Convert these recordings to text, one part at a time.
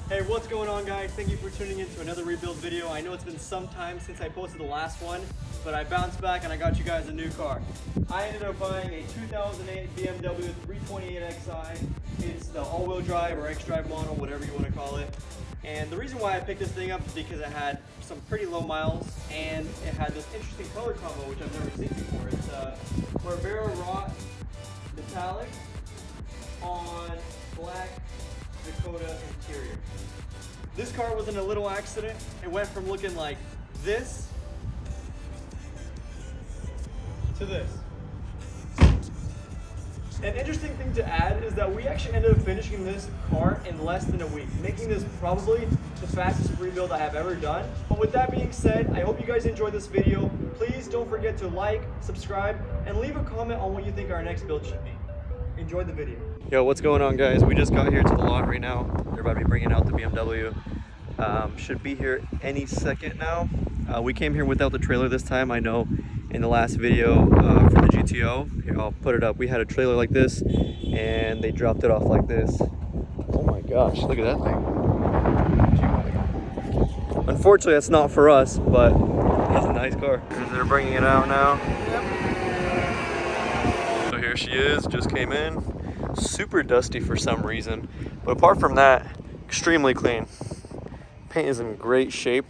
Hey, what's going on, guys? Thank you for tuning in to another rebuild video. I know it's been some time since I posted the last one, but I bounced back and I got you guys a new car. I ended up buying a 2008 BMW 328xi. It's the all-wheel drive or X-Drive model, whatever you want to call it. And the reason why I picked this thing up is because it had some pretty low miles and it had this interesting color combo which I've never seen before. It's a Barbera wrought metallic on black Dakota interior. This car was in a little accident. It went from looking like this to this. An interesting thing to add is that we actually ended up finishing this car in less than a week, making this probably the fastest rebuild I have ever done. But with that being said, I hope you guys enjoyed this video. Please don't forget to like, subscribe, and leave a comment on what you think our next build should be. Enjoy the video. Yo, what's going on, guys? We just got here to the lot right now. They're about to be bringing out the BMW. Should be here any second now. We came here without the trailer this time. I know in the last video for the GTO, here, I'll put it up. We had a trailer like this and they dropped it off like this. Oh my gosh, look at that thing. Unfortunately, that's not for us, but it's a nice car. They're bringing it out now. So here she is, just came in. Super dusty for some reason, but apart from that, extremely clean. Paint is in great shape.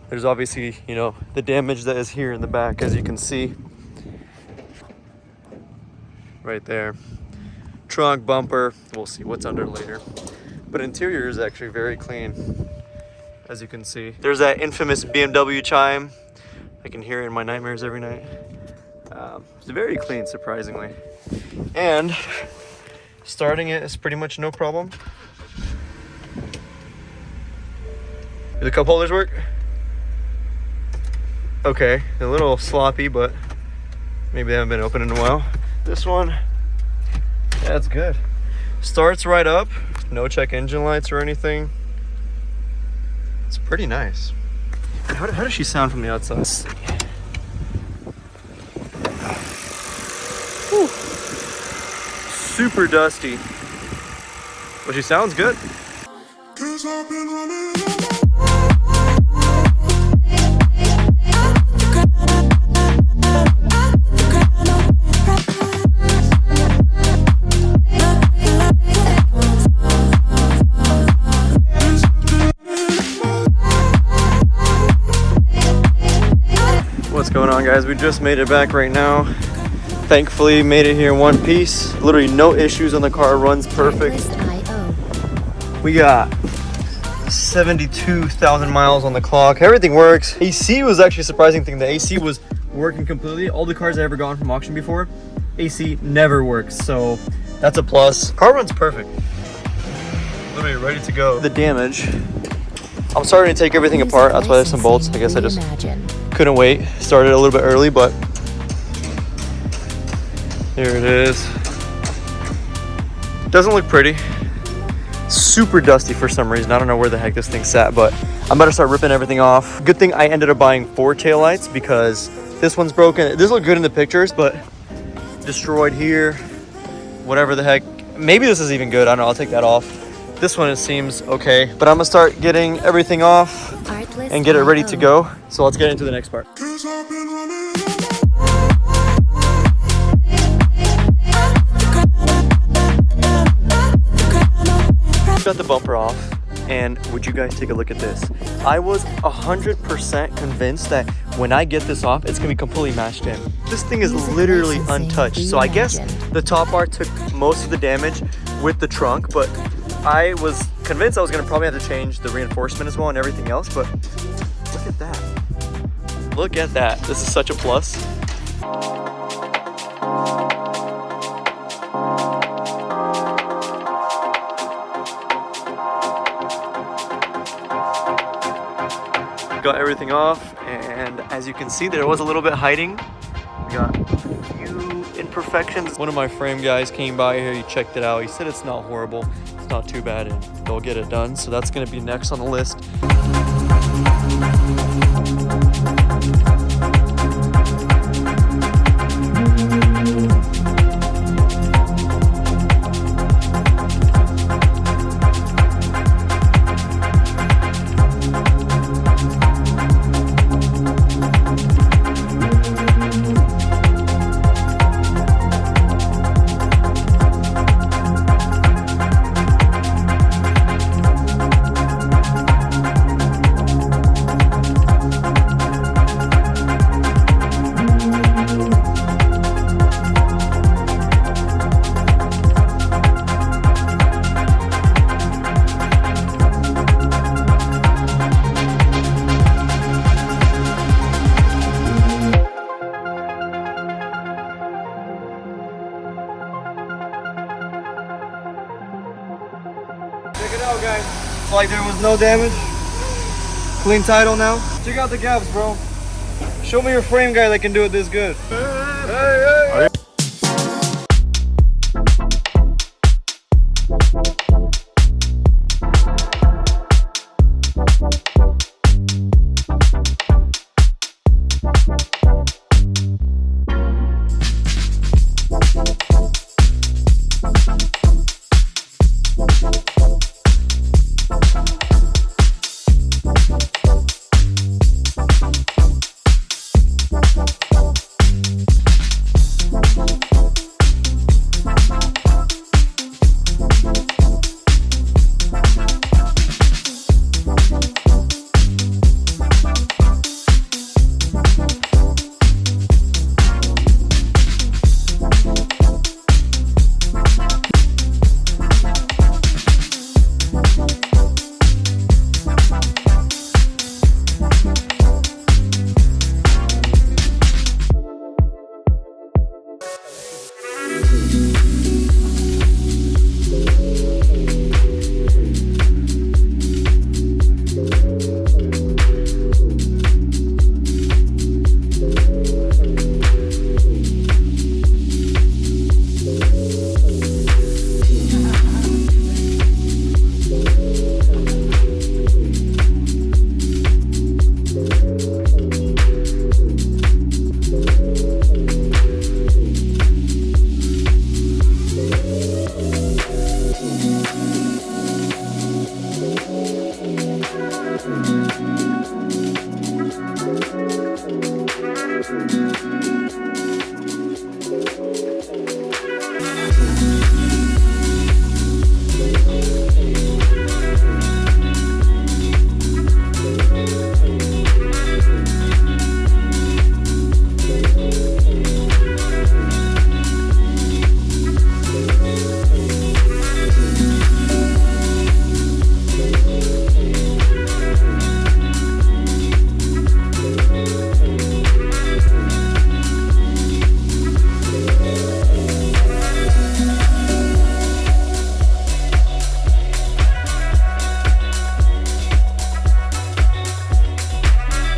There's obviously, you know, the damage that is here in the back, as you can see. Right there. Trunk, bumper, we'll see what's under later. But interior is actually very clean, as you can see. There's that infamous BMW chime. I can hear it in my nightmares every night. It's very clean, surprisingly. And starting it is pretty much no problem. Do the cup holders work? Okay, a little sloppy, but maybe they haven't been open in a while. This one, yeah, it's good. Starts right up, no check engine lights or anything. It's pretty nice. How does she sound from the outside? Let's see. Whew. Super dusty, but she sounds good. What's going on, guys? We just made it back right now. Thankfully made it here in one piece. Literally no issues on the car, runs perfect. We got 72,000 miles on the clock. Everything works. AC was actually a surprising thing. The AC was working completely. All the cars I ever gotten from auction before, AC never works, so that's a plus. Car runs perfect. Literally ready to go. The damage, I'm starting to take everything apart. That's why there's some bolts. I guess I just couldn't wait. Started a little bit early, but here it is. Doesn't look pretty. Super dusty for some reason. I don't know where the heck this thing sat, but I'm about to start ripping everything off. Good thing I ended up buying 4 taillights because this one's broken. This looked good in the pictures, but destroyed here. Whatever the heck. Maybe this is even good. I don't know. I'll take that off. This one, it seems okay, but I'm gonna start getting everything off and get it ready to go. So let's get into the next part. Got the bumper off, and would you guys take a look at this? I was 100% convinced that when I get this off, it's gonna be completely mashed in. This thing is literally untouched. So I guess the top bar took most of the damage with the trunk, but I was convinced I was gonna probably have to change the reinforcement as well and everything else, but look at that. Look at that. This is such a plus. Got everything off, and as you can see, there was a little bit hiding. We got a few imperfections. One of my frame guys came by here, he checked it out. He said it's not horrible, it's not too bad, and they'll get it done. So that's gonna be next on the list. like there was no damage. Clean title now. Check out the gaps, bro. Show me your frame guy that can do it this good. Hey.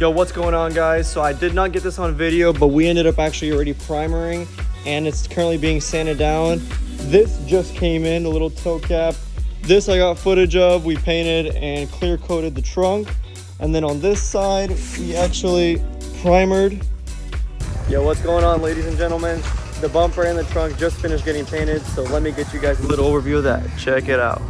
Yo, what's going on, guys? So I did not get this on video, but we ended up actually already primering and it's currently being sanded down. This just came in, the little toe cap. This I got footage of. We painted and clear coated the trunk. And then on this side, we actually primered. Yo, what's going on, ladies and gentlemen? The bumper and the trunk just finished getting painted. So let me get you guys a little overview of that. Check it out.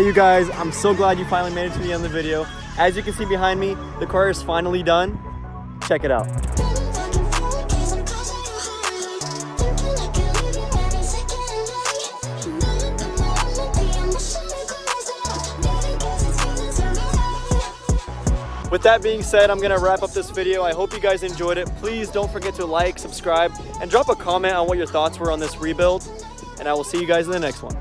you guys, I'm so glad you finally made it to the end of the video. As you can see behind me, the car is finally done. Check it out. With that being said, I'm gonna wrap up this video. I hope you guys enjoyed it. Please don't forget to like, subscribe, and drop a comment on what your thoughts were on this rebuild. And I will see you guys in the next one.